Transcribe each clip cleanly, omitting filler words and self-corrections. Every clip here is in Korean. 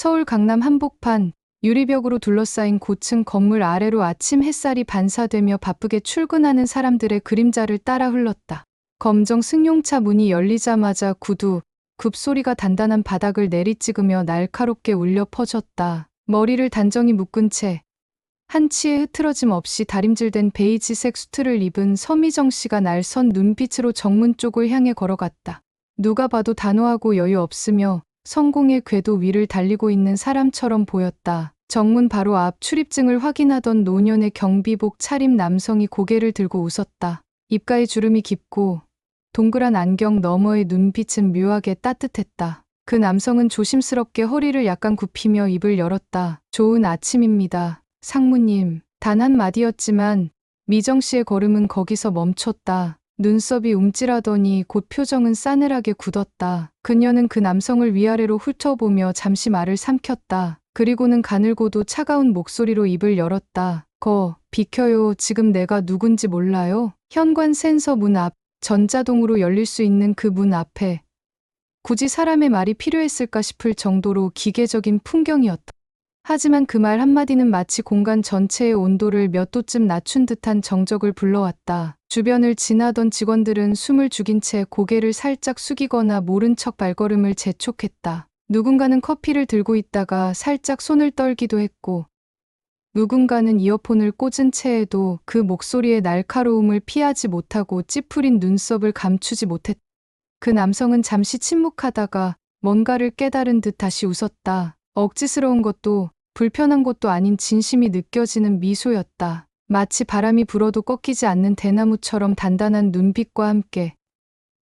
서울 강남 한복판, 유리벽으로 둘러싸인 고층 건물 아래로 아침 햇살이 반사되며 바쁘게 출근하는 사람들의 그림자를 따라 흘렀다. 검정 승용차 문이 열리자마자 구두, 굽 소리가 단단한 바닥을 내리찍으며 날카롭게 울려 퍼졌다. 머리를 단정히 묶은 채 한치의 흐트러짐 없이 다림질된 베이지색 수트를 입은 서미정 씨가 날선 눈빛으로 정문 쪽을 향해 걸어갔다. 누가 봐도 단호하고 여유 없으며 성공의 궤도 위를 달리고 있는 사람처럼 보였다. 정문 바로 앞 출입증을 확인하던 노년의 경비복 차림 남성이 고개를 들고 웃었다. 입가에 주름이 깊고 동그란 안경 너머의 눈빛은 묘하게 따뜻했다. 그 남성은 조심스럽게 허리를 약간 굽히며 입을 열었다. 좋은 아침입니다. 상무님. 단 한마디였지만 미정 씨의 걸음은 거기서 멈췄다. 눈썹이 움찔하더니 곧 표정은 싸늘하게 굳었다. 그녀는 그 남성을 위아래로 훑어보며 잠시 말을 삼켰다. 그리고는 가늘고도 차가운 목소리로 입을 열었다. 비켜요. 지금 내가 누군지 몰라요? 현관 센서 문 앞, 전자동으로 열릴 수 있는 그 문 앞에 굳이 사람의 말이 필요했을까 싶을 정도로 기계적인 풍경이었다. 하지만 그 말 한마디는 마치 공간 전체의 온도를 몇 도쯤 낮춘 듯한 정적을 불러왔다. 주변을 지나던 직원들은 숨을 죽인 채 고개를 살짝 숙이거나 모른 척 발걸음을 재촉했다. 누군가는 커피를 들고 있다가 살짝 손을 떨기도 했고, 누군가는 이어폰을 꽂은 채에도 그 목소리의 날카로움을 피하지 못하고 찌푸린 눈썹을 감추지 못했다. 그 남성은 잠시 침묵하다가 뭔가를 깨달은 듯 다시 웃었다. 억지스러운 것도 불편한 것도 아닌 진심이 느껴지는 미소였다. 마치 바람이 불어도 꺾이지 않는 대나무처럼 단단한 눈빛과 함께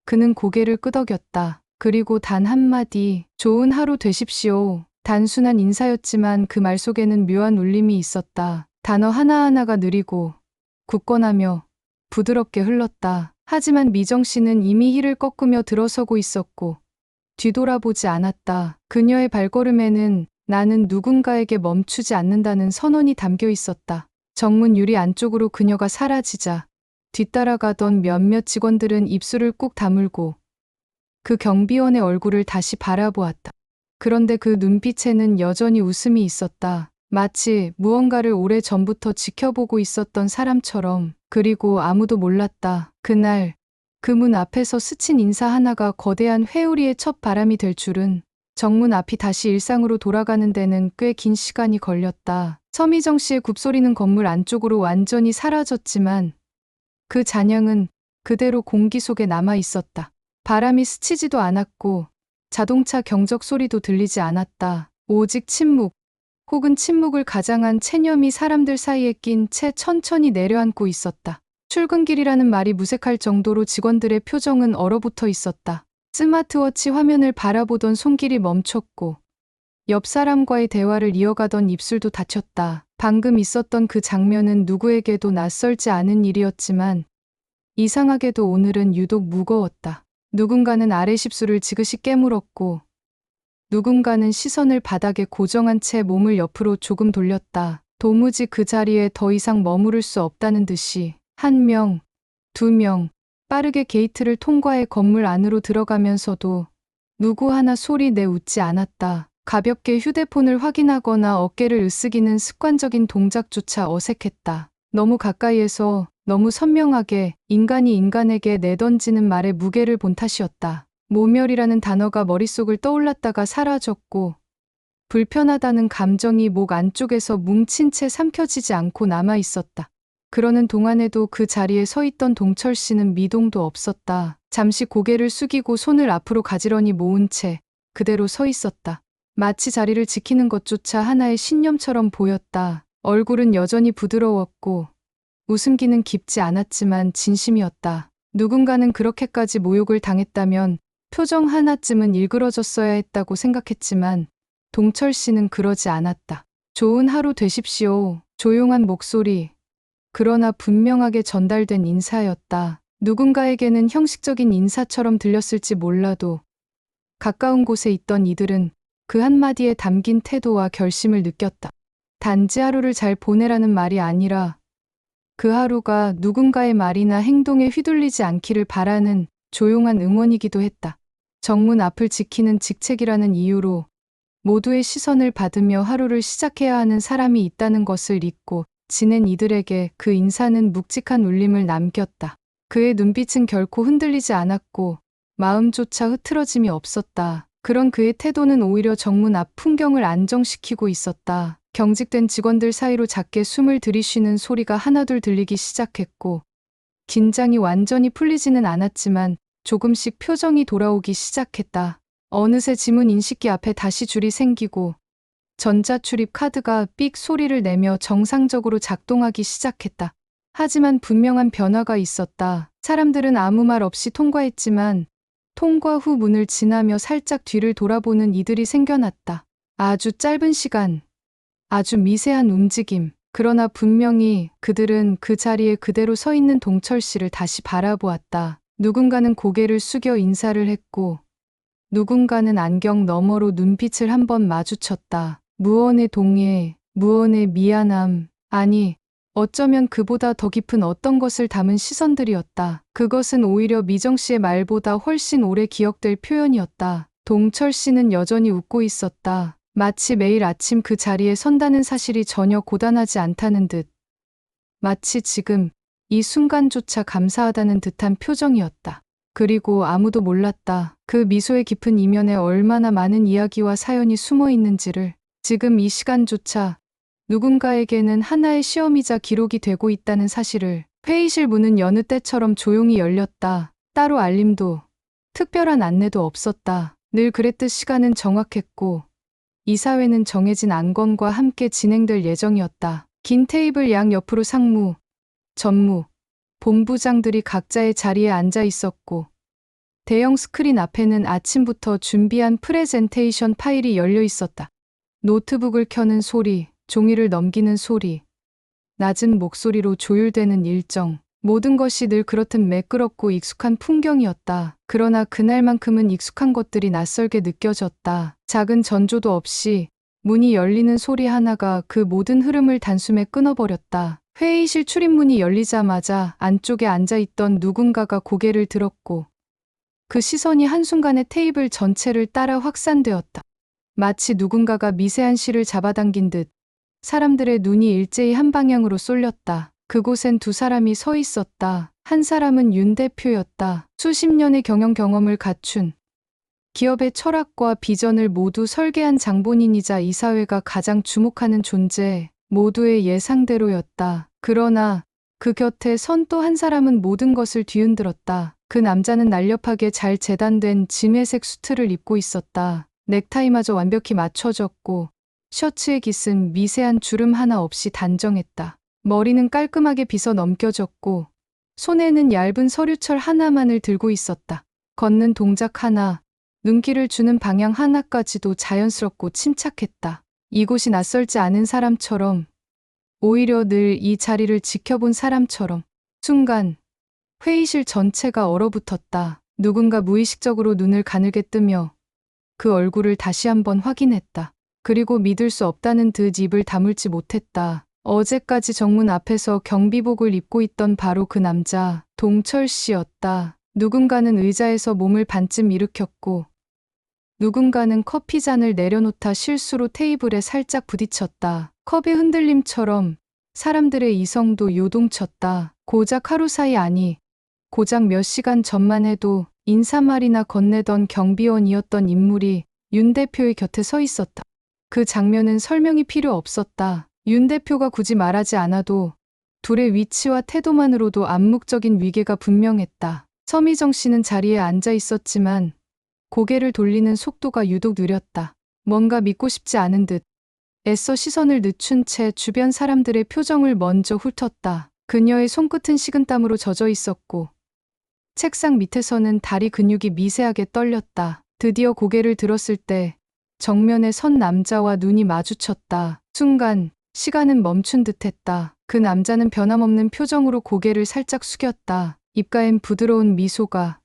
그는 고개를 끄덕였다. 그리고 단 한마디, 좋은 하루 되십시오. 단순한 인사였지만 그 말 속에는 묘한 울림이 있었다. 단어 하나하나가 느리고 굳건하며 부드럽게 흘렀다. 하지만 미정 씨는 이미 힐을 꺾으며 들어서고 있었고 뒤돌아보지 않았다. 그녀의 발걸음에는 나는 누군가에게 멈추지 않는다는 선언이 담겨 있었다. 정문 유리 안쪽으로 그녀가 사라지자 뒤따라가던 몇몇 직원들은 입술을 꾹 다물고 그 경비원의 얼굴을 다시 바라보았다. 그런데 그 눈빛에는 여전히 웃음이 있었다. 마치 무언가를 오래전부터 지켜보고 있었던 사람처럼. 그리고 아무도 몰랐다. 그날 그 문 앞에서 스친 인사 하나가 거대한 회오리의 첫 바람이 될 줄은. 정문 앞이 다시 일상으로 돌아가는 데는 꽤 긴 시간이 걸렸다. 서미정 씨의 굽소리는 건물 안쪽으로 완전히 사라졌지만 그 잔향은 그대로 공기 속에 남아 있었다. 바람이 스치지도 않았고 자동차 경적 소리도 들리지 않았다. 오직 침묵, 혹은 침묵을 가장한 체념이 사람들 사이에 낀 채 천천히 내려앉고 있었다. 출근길이라는 말이 무색할 정도로 직원들의 표정은 얼어붙어 있었다. 스마트워치 화면을 바라보던 손길이 멈췄고 옆 사람과의 대화를 이어가던 입술도 닫혔다. 방금 있었던 그 장면은 누구에게도 낯설지 않은 일이었지만 이상하게도 오늘은 유독 무거웠다. 누군가는 아래십술을 지그시 깨물었고 누군가는 시선을 바닥에 고정한 채 몸을 옆으로 조금 돌렸다. 도무지 그 자리에 더 이상 머무를 수 없다는 듯이 한 명, 두 명, 빠르게 게이트를 통과해 건물 안으로 들어가면서도 누구 하나 소리 내 웃지 않았다. 가볍게 휴대폰을 확인하거나 어깨를 으쓱이는 습관적인 동작조차 어색했다. 너무 가까이에서 너무 선명하게 인간이 인간에게 내던지는 말의 무게를 본 탓이었다. 모멸이라는 단어가 머릿속을 떠올랐다가 사라졌고 불편하다는 감정이 목 안쪽에서 뭉친 채 삼켜지지 않고 남아 있었다. 그러는 동안에도 그 자리에 서 있던 동철 씨는 미동도 없었다. 잠시 고개를 숙이고 손을 앞으로 가지런히 모은 채 그대로 서 있었다. 마치 자리를 지키는 것조차 하나의 신념처럼 보였다. 얼굴은 여전히 부드러웠고 웃음기는 깊지 않았지만 진심이었다. 누군가는 그렇게까지 모욕을 당했다면 표정 하나쯤은 일그러졌어야 했다고 생각했지만 동철 씨는 그러지 않았다. 좋은 하루 되십시오. 조용한 목소리. 그러나 분명하게 전달된 인사였다. 누군가에게는 형식적인 인사처럼 들렸을지 몰라도 가까운 곳에 있던 이들은 그 한마디에 담긴 태도와 결심을 느꼈다. 단지 하루를 잘 보내라는 말이 아니라 그 하루가 누군가의 말이나 행동에 휘둘리지 않기를 바라는 조용한 응원이기도 했다. 정문 앞을 지키는 직책이라는 이유로 모두의 시선을 받으며 하루를 시작해야 하는 사람이 있다는 것을 잊고 지낸 이들에게 그 인사는 묵직한 울림을 남겼다. 그의 눈빛은 결코 흔들리지 않았고 마음조차 흐트러짐이 없었다. 그런 그의 태도는 오히려 정문 앞 풍경을 안정시키고 있었다. 경직된 직원들 사이로 작게 숨을 들이쉬는 소리가 하나둘 들리기 시작했고 긴장이 완전히 풀리지는 않았지만 조금씩 표정이 돌아오기 시작했다. 어느새 지문 인식기 앞에 다시 줄이 생기고 전자출입 카드가 삑 소리를 내며 정상적으로 작동하기 시작했다. 하지만 분명한 변화가 있었다. 사람들은 아무 말 없이 통과했지만 통과 후 문을 지나며 살짝 뒤를 돌아보는 이들이 생겨났다. 아주 짧은 시간, 아주 미세한 움직임. 그러나 분명히 그들은 그 자리에 그대로 서 있는 동철 씨를 다시 바라보았다. 누군가는 고개를 숙여 인사를 했고 누군가는 안경 너머로 눈빛을 한번 마주쳤다. 무언의 동의, 무언의 미안함, 아니 어쩌면 그보다 더 깊은 어떤 것을 담은 시선들이었다. 그것은 오히려 미정 씨의 말보다 훨씬 오래 기억될 표현이었다. 동철 씨는 여전히 웃고 있었다. 마치 매일 아침 그 자리에 선다는 사실이 전혀 고단하지 않다는 듯. 마치 지금 이 순간조차 감사하다는 듯한 표정이었다. 그리고 아무도 몰랐다. 그 미소의 깊은 이면에 얼마나 많은 이야기와 사연이 숨어 있는지를. 지금 이 시간조차 누군가에게는 하나의 시험이자 기록이 되고 있다는 사실을. 회의실 문은 여느 때처럼 조용히 열렸다. 따로 알림도, 특별한 안내도 없었다. 늘 그랬듯 시간은 정확했고 이사회는 정해진 안건과 함께 진행될 예정이었다. 긴 테이블 양 옆으로 상무, 전무, 본부장들이 각자의 자리에 앉아 있었고 대형 스크린 앞에는 아침부터 준비한 프레젠테이션 파일이 열려 있었다. 노트북을 켜는 소리, 종이를 넘기는 소리, 낮은 목소리로 조율되는 일정. 모든 것이 늘 그렇듯 매끄럽고 익숙한 풍경이었다. 그러나 그날만큼은 익숙한 것들이 낯설게 느껴졌다. 작은 전조도 없이 문이 열리는 소리 하나가 그 모든 흐름을 단숨에 끊어버렸다. 회의실 출입문이 열리자마자 안쪽에 앉아있던 누군가가 고개를 들었고 그 시선이 한순간에 테이블 전체를 따라 확산되었다. 마치 누군가가 미세한 실을 잡아당긴 듯 사람들의 눈이 일제히 한 방향으로 쏠렸다. 그곳엔 두 사람이 서 있었다. 한 사람은 윤 대표였다. 수십 년의 경험을 갖춘 기업의 철학과 비전을 모두 설계한 장본인이자 이사회가 가장 주목하는 존재. 모두의 예상대로였다. 그러나 그 곁에 선 또 한 사람은 모든 것을 뒤흔들었다. 그 남자는 날렵하게 잘 재단된 진회색 수트를 입고 있었다. 넥타이마저 완벽히 맞춰졌고 셔츠의 깃은 미세한 주름 하나 없이 단정했다. 머리는 깔끔하게 빗어 넘겨졌고 손에는 얇은 서류철 하나만을 들고 있었다. 걷는 동작 하나, 눈길을 주는 방향 하나까지도 자연스럽고 침착했다. 이곳이 낯설지 않은 사람처럼, 오히려 늘 이 자리를 지켜본 사람처럼. 순간 회의실 전체가 얼어붙었다. 누군가 무의식적으로 눈을 가늘게 뜨며 그 얼굴을 다시 한번 확인했다. 그리고 믿을 수 없다는 듯 입을 다물지 못했다. 어제까지 정문 앞에서 경비복을 입고 있던 바로 그 남자, 동철 씨였다. 누군가는 의자에서 몸을 반쯤 일으켰고 누군가는 커피잔을 내려놓다 실수로 테이블에 살짝 부딪혔다. 컵의 흔들림처럼 사람들의 이성도 요동쳤다. 고작 하루 사이 아니, 고작 몇 시간 전만 해도 인사말이나 건네던 경비원이었던 인물이 윤 대표의 곁에 서 있었다. 그 장면은 설명이 필요 없었다. 윤 대표가 굳이 말하지 않아도 둘의 위치와 태도만으로도 암묵적인 위계가 분명했다. 서미정 씨는 자리에 앉아 있었지만 고개를 돌리는 속도가 유독 느렸다. 뭔가 믿고 싶지 않은 듯 애써 시선을 늦춘 채 주변 사람들의 표정을 먼저 훑었다. 그녀의 손끝은 식은땀으로 젖어 있었고 책상 밑에서는 다리 근육이 미세하게 떨렸다. 드디어 고개를 들었을 때 정면에 선 남자와 눈이 마주쳤다. 순간 시간은 멈춘 듯했다. 그 남자는 변함없는 표정으로 고개를 살짝 숙였다. 입가엔 부드러운 미소가,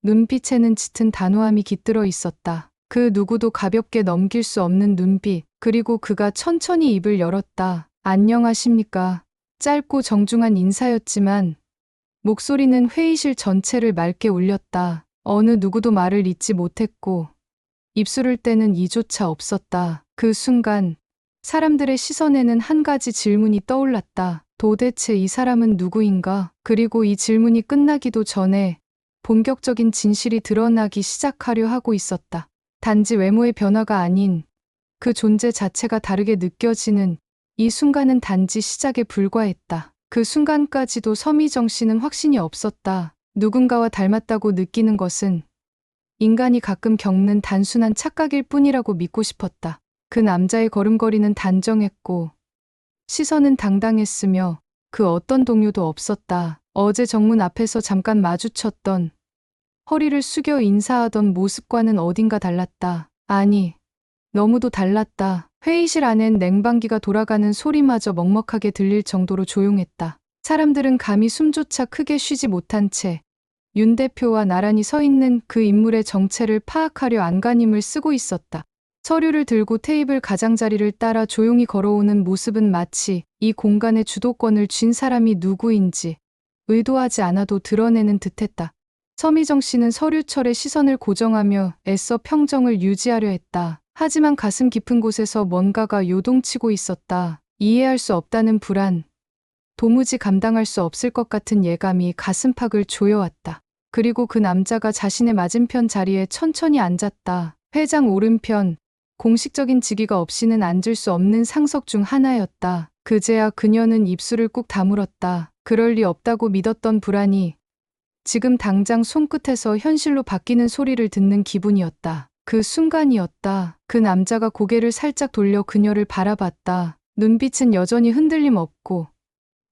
눈빛에는 짙은 단호함이 깃들어 있었다. 그 누구도 가볍게 넘길 수 없는 눈빛. 그리고 그가 천천히 입을 열었다. 안녕하십니까. 짧고 정중한 인사였지만 목소리는 회의실 전체를 맑게 울렸다. 어느 누구도 말을 잇지 못했고 입술을 떼는 이조차 없었다. 그 순간 사람들의 시선에는 한 가지 질문이 떠올랐다. 도대체 이 사람은 누구인가? 그리고 이 질문이 끝나기도 전에 본격적인 진실이 드러나기 시작하려 하고 있었다. 단지 외모의 변화가 아닌 그 존재 자체가 다르게 느껴지는 이 순간은 단지 시작에 불과했다. 그 순간까지도 서미정 씨는 확신이 없었다. 누군가와 닮았다고 느끼는 것은 인간이 가끔 겪는 단순한 착각일 뿐이라고 믿고 싶었다. 그 남자의 걸음걸이는 단정했고 시선은 당당했으며 그 어떤 동요도 없었다. 어제 정문 앞에서 잠깐 마주쳤던 허리를 숙여 인사하던 모습과는 어딘가 달랐다. 아니, 너무도 달랐다. 회의실 안엔 냉방기가 돌아가는 소리마저 먹먹하게 들릴 정도로 조용했다. 사람들은 감히 숨조차 크게 쉬지 못한 채 윤 대표와 나란히 서 있는 그 인물의 정체를 파악하려 안간힘을 쓰고 있었다. 서류를 들고 테이블 가장자리를 따라 조용히 걸어오는 모습은 마치 이 공간의 주도권을 쥔 사람이 누구인지 의도하지 않아도 드러내는 듯했다. 서미정 씨는 서류철에 시선을 고정하며 애써 평정을 유지하려 했다. 하지만 가슴 깊은 곳에서 뭔가가 요동치고 있었다. 이해할 수 없다는 불안, 도무지 감당할 수 없을 것 같은 예감이 가슴팍을 조여왔다. 그리고 그 남자가 자신의 맞은편 자리에 천천히 앉았다. 회장 오른편, 공식적인 직위가 없이는 앉을 수 없는 상석 중 하나였다. 그제야 그녀는 입술을 꾹 다물었다. 그럴 리 없다고 믿었던 불안이 지금 당장 손끝에서 현실로 바뀌는 소리를 듣는 기분이었다. 그 순간이었다. 그 남자가 고개를 살짝 돌려 그녀를 바라봤다. 눈빛은 여전히 흔들림 없고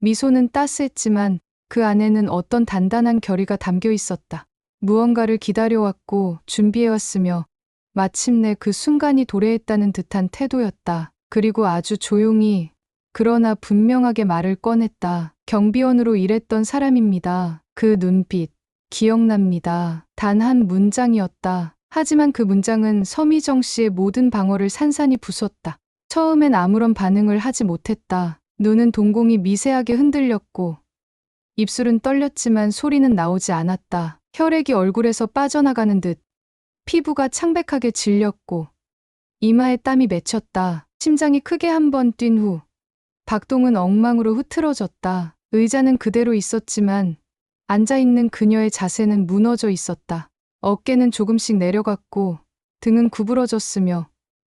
미소는 따스했지만 그 안에는 어떤 단단한 결의가 담겨 있었다. 무언가를 기다려왔고 준비해왔으며 마침내 그 순간이 도래했다는 듯한 태도였다. 그리고 아주 조용히 그러나 분명하게 말을 꺼냈다. 경비원으로 일했던 사람입니다. 그 눈빛 기억납니다. 단 한 문장이었다. 하지만 그 문장은 서미정 씨의 모든 방어를 산산히 부쉈다. 처음엔 아무런 반응을 하지 못했다. 눈은 동공이 미세하게 흔들렸고 입술은 떨렸지만 소리는 나오지 않았다. 혈액이 얼굴에서 빠져나가는 듯 피부가 창백하게 질렸고 이마에 땀이 맺혔다. 심장이 크게 한 번 뛴 후 박동은 엉망으로 흐트러졌다. 의자는 그대로 있었지만 앉아있는 그녀의 자세는 무너져 있었다. 어깨는 조금씩 내려갔고 등은 구부러졌으며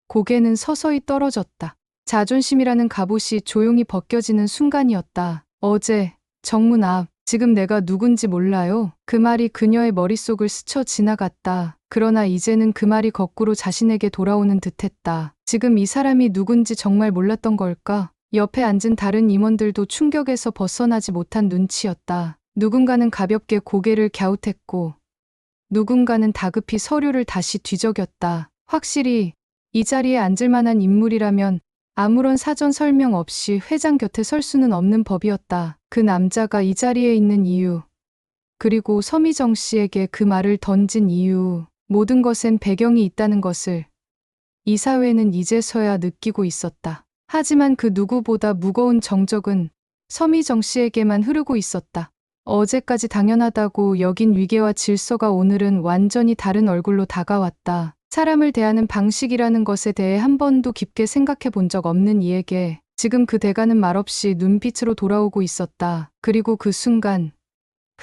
고개는 서서히 떨어졌다. 자존심이라는 갑옷이 조용히 벗겨지는 순간이었다. 어제 정문 앞, 지금 내가 누군지 몰라요. 그 말이 그녀의 머릿속을 스쳐 지나갔다. 그러나 이제는 그 말이 거꾸로 자신에게 돌아오는 듯했다. 지금 이 사람이 누군지 정말 몰랐던 걸까? 옆에 앉은 다른 임원들도 충격에서 벗어나지 못한 눈치였다. 누군가는 가볍게 고개를 갸웃했고 누군가는 다급히 서류를 다시 뒤적였다. 확실히 이 자리에 앉을 만한 인물이라면 아무런 사전 설명 없이 회장 곁에 설 수는 없는 법이었다. 그 남자가 이 자리에 있는 이유, 그리고 서미정 씨에게 그 말을 던진 이유, 모든 것엔 배경이 있다는 것을 이 사회는 이제서야 느끼고 있었다. 하지만 그 누구보다 무거운 정적은 서미정 씨에게만 흐르고 있었다. 어제까지 당연하다고 여긴 위계와 질서가 오늘은 완전히 다른 얼굴로 다가왔다. 사람을 대하는 방식이라는 것에 대해 한 번도 깊게 생각해 본 적 없는 이에게 지금 그 대가는 말없이 눈빛으로 돌아오고 있었다. 그리고 그 순간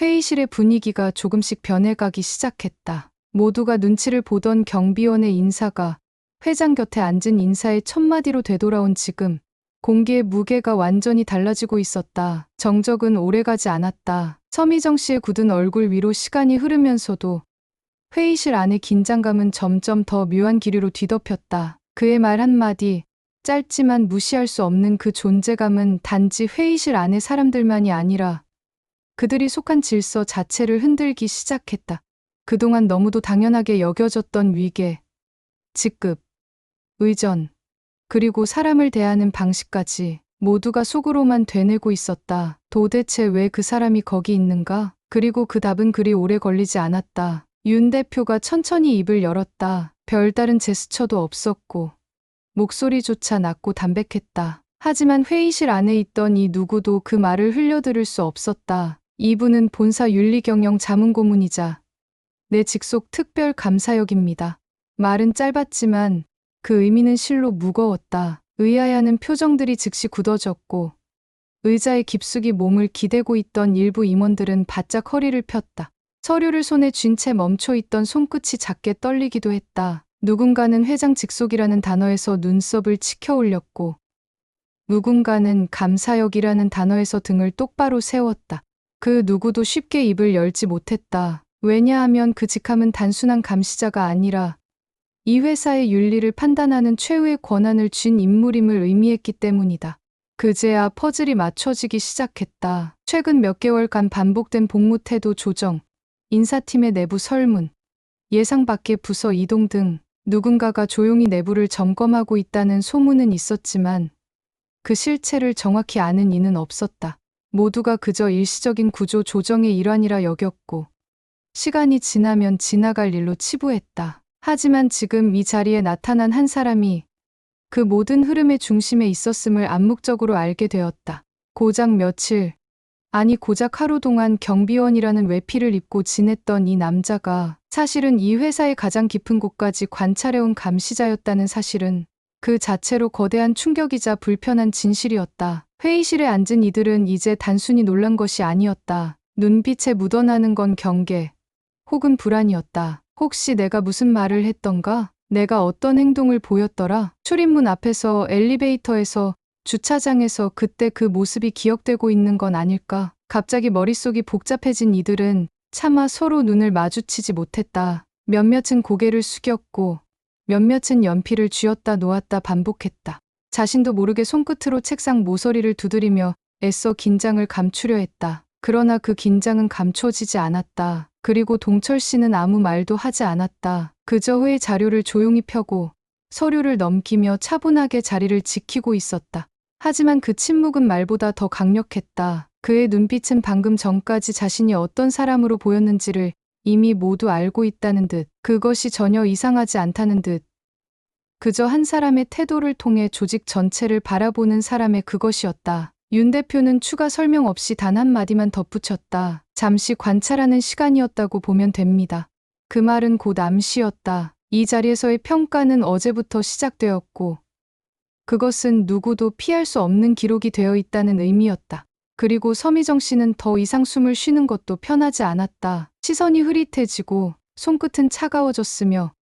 회의실의 분위기가 조금씩 변해가기 시작했다. 모두가 눈치를 보던 경비원의 인사가 회장 곁에 앉은 인사의 첫마디로 되돌아온 지금 공기의 무게가 완전히 달라지고 있었다. 정적은 오래가지 않았다. 서미정 씨의 굳은 얼굴 위로 시간이 흐르면서도 회의실 안의 긴장감은 점점 더 묘한 기류로 뒤덮였다. 그의 말 한마디, 짧지만 무시할 수 없는 그 존재감은 단지 회의실 안의 사람들만이 아니라 그들이 속한 질서 자체를 흔들기 시작했다. 그동안 너무도 당연하게 여겨졌던 위계, 직급, 의전, 그리고 사람을 대하는 방식까지 모두가 속으로만 되뇌고 있었다. 도대체 왜 그 사람이 거기 있는가? 그리고 그 답은 그리 오래 걸리지 않았다. 윤 대표가 천천히 입을 열었다. 별다른 제스처도 없었고 목소리조차 낮고 담백했다. 하지만 회의실 안에 있던 이 누구도 그 말을 흘려들을 수 없었다. 이분은 본사 윤리경영 자문고문이자 내 직속 특별 감사역입니다. 말은 짧았지만 그 의미는 실로 무거웠다. 의아해하는 표정들이 즉시 굳어졌고 의자에 깊숙이 몸을 기대고 있던 일부 임원들은 바짝 허리를 폈다. 서류를 손에 쥔 채 멈춰 있던 손끝이 작게 떨리기도 했다. 누군가는 회장 직속이라는 단어에서 눈썹을 치켜 올렸고 누군가는 감사역이라는 단어에서 등을 똑바로 세웠다. 그 누구도 쉽게 입을 열지 못했다. 왜냐하면 그 직함은 단순한 감시자가 아니라 이 회사의 윤리를 판단하는 최후의 권한을 쥔 인물임을 의미했기 때문이다. 그제야 퍼즐이 맞춰지기 시작했다. 최근 몇 개월간 반복된 복무 태도 조정, 인사팀의 내부 설문, 예상 밖의 부서 이동 등 누군가가 조용히 내부를 점검하고 있다는 소문은 있었지만 그 실체를 정확히 아는 이는 없었다. 모두가 그저 일시적인 구조 조정의 일환이라 여겼고 시간이 지나면 지나갈 일로 치부했다. 하지만 지금 이 자리에 나타난 한 사람이 그 모든 흐름의 중심에 있었음을 암묵적으로 알게 되었다. 고작 며칠, 아니 고작 하루 동안 경비원이라는 외피를 입고 지냈던 이 남자가 사실은 이 회사의 가장 깊은 곳까지 관찰해온 감시자였다는 사실은 그 자체로 거대한 충격이자 불편한 진실이었다. 회의실에 앉은 이들은 이제 단순히 놀란 것이 아니었다. 눈빛에 묻어나는 건 경계, 혹은 불안이었다. 혹시 내가 무슨 말을 했던가? 내가 어떤 행동을 보였더라? 출입문 앞에서, 엘리베이터에서, 주차장에서 그때 그 모습이 기억되고 있는 건 아닐까? 갑자기 머릿속이 복잡해진 이들은 차마 서로 눈을 마주치지 못했다. 몇몇은 고개를 숙였고 몇몇은 연필을 쥐었다 놓았다 반복했다. 자신도 모르게 손끝으로 책상 모서리를 두드리며 애써 긴장을 감추려 했다. 그러나 그 긴장은 감춰지지 않았다. 그리고 동철 씨는 아무 말도 하지 않았다. 그저 회의 자료를 조용히 펴고 서류를 넘기며 차분하게 자리를 지키고 있었다. 하지만 그 침묵은 말보다 더 강력했다. 그의 눈빛은 방금 전까지 자신이 어떤 사람으로 보였는지를 이미 모두 알고 있다는 듯, 그것이 전혀 이상하지 않다는 듯, 그저 한 사람의 태도를 통해 조직 전체를 바라보는 사람의 그것이었다. 윤 대표는 추가 설명 없이 단 한마디만 덧붙였다. 잠시 관찰하는 시간이었다고 보면 됩니다. 그 말은 곧 암시였다. 이 자리에서의 평가는 어제부터 시작되었고 그것은 누구도 피할 수 없는 기록이 되어 있다는 의미였다. 그리고 서미정 씨는 더 이상 숨을 쉬는 것도 편하지 않았다. 시선이 흐릿해지고 손끝은 차가워졌으며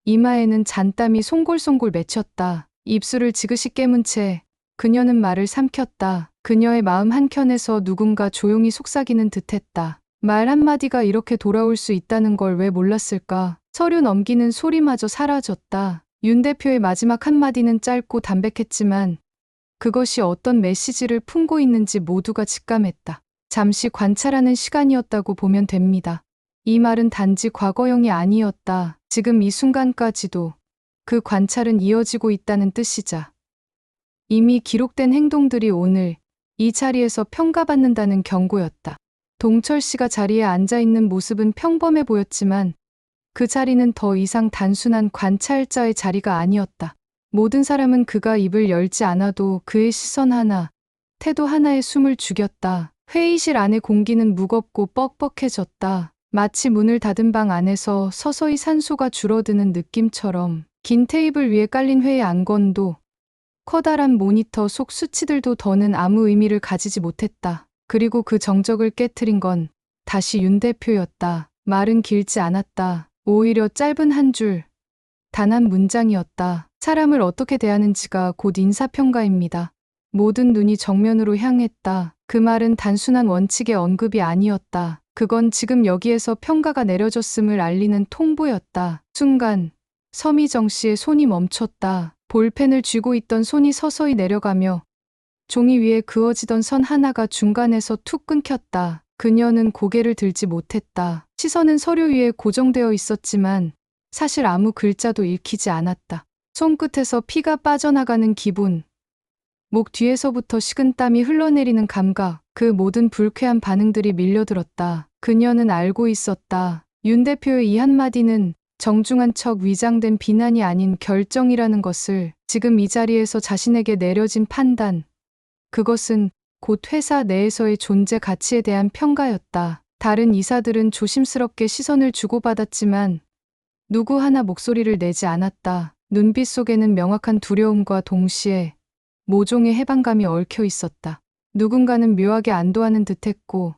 이마에는 잔땀이 송골송골 맺혔다. 입술을 지그시 깨문 채 그녀는 말을 삼켰다. 그녀의 마음 한켠에서 누군가 조용히 속삭이는 듯했다. 말 한마디가 이렇게 돌아올 수 있다는 걸 왜 몰랐을까? 서류 넘기는 소리마저 사라졌다. 윤 대표의 마지막 한마디는 짧고 담백했지만 그것이 어떤 메시지를 품고 있는지 모두가 직감했다. 잠시 관찰하는 시간이었다고 보면 됩니다. 이 말은 단지 과거형이 아니었다. 지금 이 순간까지도 그 관찰은 이어지고 있다는 뜻이자 이미 기록된 행동들이 오늘 이 자리에서 평가받는다는 경고였다. 동철 씨가 자리에 앉아있는 모습은 평범해 보였지만 그 자리는 더 이상 단순한 관찰자의 자리가 아니었다. 모든 사람은 그가 입을 열지 않아도 그의 시선 하나, 태도 하나에 숨을 죽였다. 회의실 안의 공기는 무겁고 뻑뻑해졌다. 마치 문을 닫은 방 안에서 서서히 산소가 줄어드는 느낌처럼. 긴 테이블 위에 깔린 회의 안건도 커다란 모니터 속 수치들도 더는 아무 의미를 가지지 못했다. 그리고 그 정적을 깨트린 건 다시 윤 대표였다. 말은 길지 않았다. 오히려 짧은 한 줄, 단 한 문장이었다. 사람을 어떻게 대하는지가 곧 인사평가입니다. 모든 눈이 정면으로 향했다. 그 말은 단순한 원칙의 언급이 아니었다. 그건 지금 여기에서 평가가 내려졌음을 알리는 통보였다. 순간 서미정 씨의 손이 멈췄다. 볼펜을 쥐고 있던 손이 서서히 내려가며 종이 위에 그어지던 선 하나가 중간에서 툭 끊겼다. 그녀는 고개를 들지 못했다. 시선은 서류 위에 고정되어 있었지만 사실 아무 글자도 읽히지 않았다. 손끝에서 피가 빠져나가는 기분, 목 뒤에서부터 식은땀이 흘러내리는 감각, 그 모든 불쾌한 반응들이 밀려들었다. 그녀는 알고 있었다. 윤 대표의 이 한마디는 정중한 척 위장된 비난이 아닌 결정이라는 것을. 지금 이 자리에서 자신에게 내려진 판단, 그것은 곧 회사 내에서의 존재 가치에 대한 평가였다. 다른 이사들은 조심스럽게 시선을 주고받았지만 누구 하나 목소리를 내지 않았다. 눈빛 속에는 명확한 두려움과 동시에 모종의 해방감이 얽혀 있었다. 누군가는 묘하게 안도하는 듯했고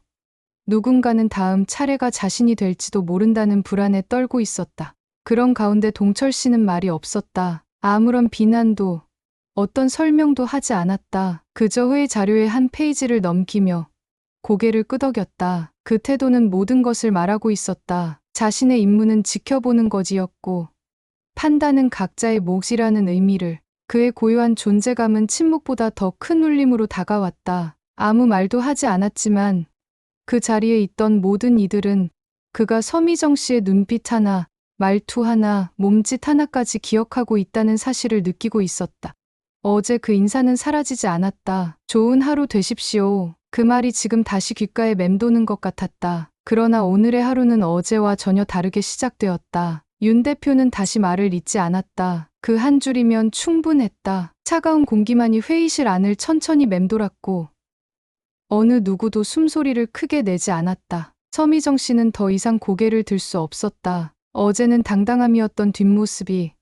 누군가는 다음 차례가 자신이 될지도 모른다는 불안에 떨고 있었다. 그런 가운데 동철 씨는 말이 없었다. 아무런 비난도 어떤 설명도 하지 않았다. 그저 회의 자료의 한 페이지를 넘기며 고개를 끄덕였다. 그 태도는 모든 것을 말하고 있었다. 자신의 임무는 지켜보는 것이었고 판단은 각자의 몫이라는 의미를. 그의 고요한 존재감은 침묵보다 더 큰 울림으로 다가왔다. 아무 말도 하지 않았지만 그 자리에 있던 모든 이들은 그가 서미정 씨의 눈빛 하나, 말투 하나, 몸짓 하나까지 기억하고 있다는 사실을 느끼고 있었다. 어제 그 인사는 사라지지 않았다. 좋은 하루 되십시오. 그 말이 지금 다시 귓가에 맴도는 것 같았다. 그러나 오늘의 하루는 어제와 전혀 다르게 시작되었다. 윤 대표는 다시 말을 잇지 않았다. 그 한 줄이면 충분했다. 차가운 공기만이 회의실 안을 천천히 맴돌았고 어느 누구도 숨소리를 크게 내지 않았다. 서미정 씨는 더 이상 고개를 들 수 없었다. 어제는 당당함이었던 뒷모습이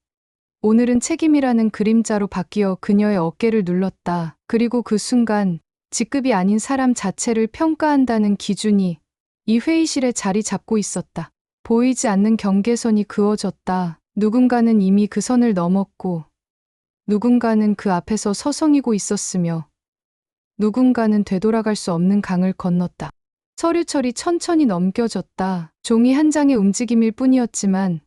오늘은 책임이라는 그림자로 바뀌어 그녀의 어깨를 눌렀다. 그리고 그 순간 직급이 아닌 사람 자체를 평가한다는 기준이 이 회의실에 자리 잡고 있었다. 보이지 않는 경계선이 그어졌다. 누군가는 이미 그 선을 넘었고 누군가는 그 앞에서 서성이고 있었으며 누군가는 되돌아갈 수 없는 강을 건넜다. 서류철이 천천히 넘겨졌다. 종이 한 장의 움직임일 뿐이었지만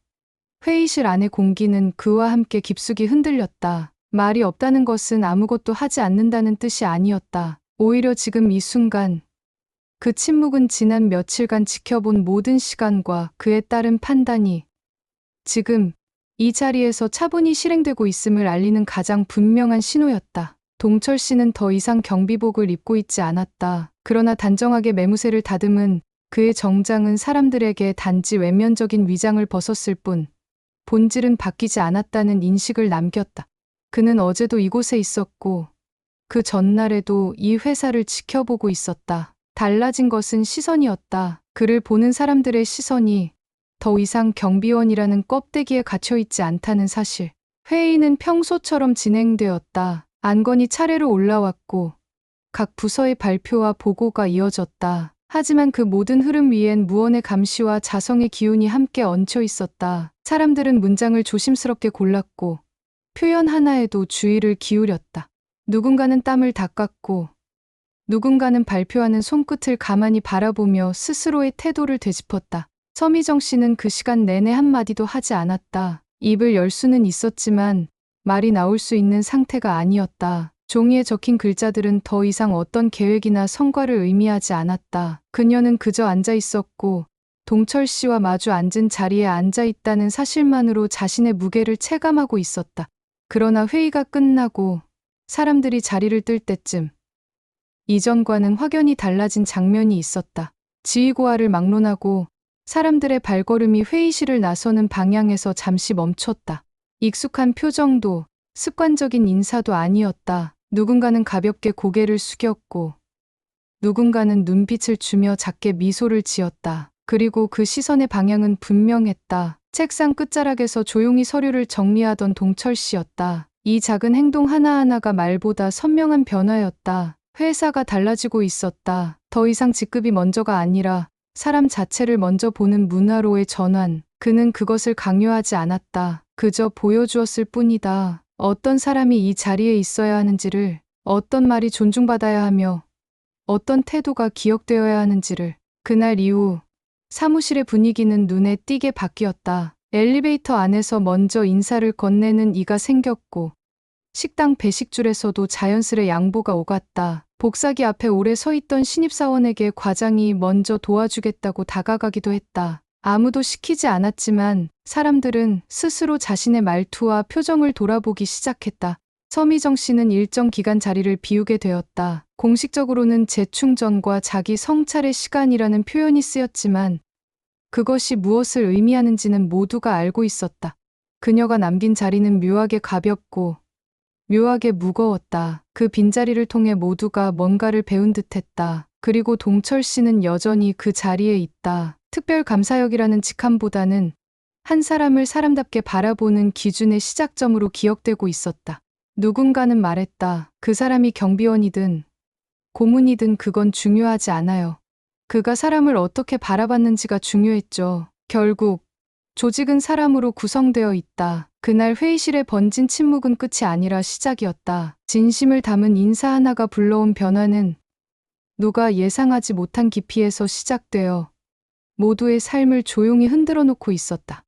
회의실 안의 공기는 그와 함께 깊숙이 흔들렸다. 말이 없다는 것은 아무것도 하지 않는다는 뜻이 아니었다. 오히려 지금 이 순간 그 침묵은 지난 며칠간 지켜본 모든 시간과 그에 따른 판단이 지금 이 자리에서 차분히 실행되고 있음을 알리는 가장 분명한 신호였다. 동철 씨는 더 이상 경비복을 입고 있지 않았다. 그러나 단정하게 매무새를 다듬은 그의 정장은 사람들에게 단지 외면적인 위장을 벗었을 뿐 본질은 바뀌지 않았다는 인식을 남겼다. 그는 어제도 이곳에 있었고 그 전날에도 이 회사를 지켜보고 있었다. 달라진 것은 시선이었다. 그를 보는 사람들의 시선이 더 이상 경비원이라는 껍데기에 갇혀있지 않다는 사실. 회의는 평소처럼 진행되었다. 안건이 차례로 올라왔고 각 부서의 발표와 보고가 이어졌다. 하지만 그 모든 흐름 위엔 무언의 감시와 자성의 기운이 함께 얹혀 있었다. 사람들은 문장을 조심스럽게 골랐고 표현 하나에도 주의를 기울였다. 누군가는 땀을 닦았고 누군가는 발표하는 손끝을 가만히 바라보며 스스로의 태도를 되짚었다. 서미정 씨는 그 시간 내내 한마디도 하지 않았다. 입을 열 수는 있었지만 말이 나올 수 있는 상태가 아니었다. 종이에 적힌 글자들은 더 이상 어떤 계획이나 성과를 의미하지 않았다. 그녀는 그저 앉아 있었고 동철 씨와 마주 앉은 자리에 앉아 있다는 사실만으로 자신의 무게를 체감하고 있었다. 그러나 회의가 끝나고 사람들이 자리를 뜰 때쯤 이전과는 확연히 달라진 장면이 있었다. 지휘고하를 막론하고 사람들의 발걸음이 회의실을 나서는 방향에서 잠시 멈췄다. 익숙한 표정도 습관적인 인사도 아니었다. 누군가는 가볍게 고개를 숙였고 누군가는 눈빛을 주며 작게 미소를 지었다. 그리고 그 시선의 방향은 분명했다. 책상 끝자락에서 조용히 서류를 정리하던 동철 씨였다. 이 작은 행동 하나하나가 말보다 선명한 변화였다. 회사가 달라지고 있었다. 더 이상 직급이 먼저가 아니라 사람 자체를 먼저 보는 문화로의 전환. 그는 그것을 강요하지 않았다. 그저 보여주었을 뿐이다. 어떤 사람이 이 자리에 있어야 하는지를, 어떤 말이 존중받아야 하며 어떤 태도가 기억되어야 하는지를. 그날 이후 사무실의 분위기는 눈에 띄게 바뀌었다. 엘리베이터 안에서 먼저 인사를 건네는 이가 생겼고 식당 배식줄에서도 자연스레 양보가 오갔다. 복사기 앞에 오래 서 있던 신입사원에게 과장이 먼저 도와주겠다고 다가가기도 했다. 아무도 시키지 않았지만 사람들은 스스로 자신의 말투와 표정을 돌아보기 시작했다. 서미정 씨는 일정 기간 자리를 비우게 되었다. 공식적으로는 재충전과 자기 성찰의 시간이라는 표현이 쓰였지만 그것이 무엇을 의미하는지는 모두가 알고 있었다. 그녀가 남긴 자리는 묘하게 가볍고 묘하게 무거웠다. 그 빈자리를 통해 모두가 뭔가를 배운 듯했다. 그리고 동철 씨는 여전히 그 자리에 있다. 특별 감사역이라는 직함보다는 한 사람을 사람답게 바라보는 기준의 시작점으로 기억되고 있었다. 누군가는 말했다. 그 사람이 경비원이든 고문이든 그건 중요하지 않아요. 그가 사람을 어떻게 바라봤는지가 중요했죠. 결국 조직은 사람으로 구성되어 있다. 그날 회의실에 번진 침묵은 끝이 아니라 시작이었다. 진심을 담은 인사 하나가 불러온 변화는 누가 예상하지 못한 깊이에서 시작되어 모두의 삶을 조용히 흔들어 놓고 있었다.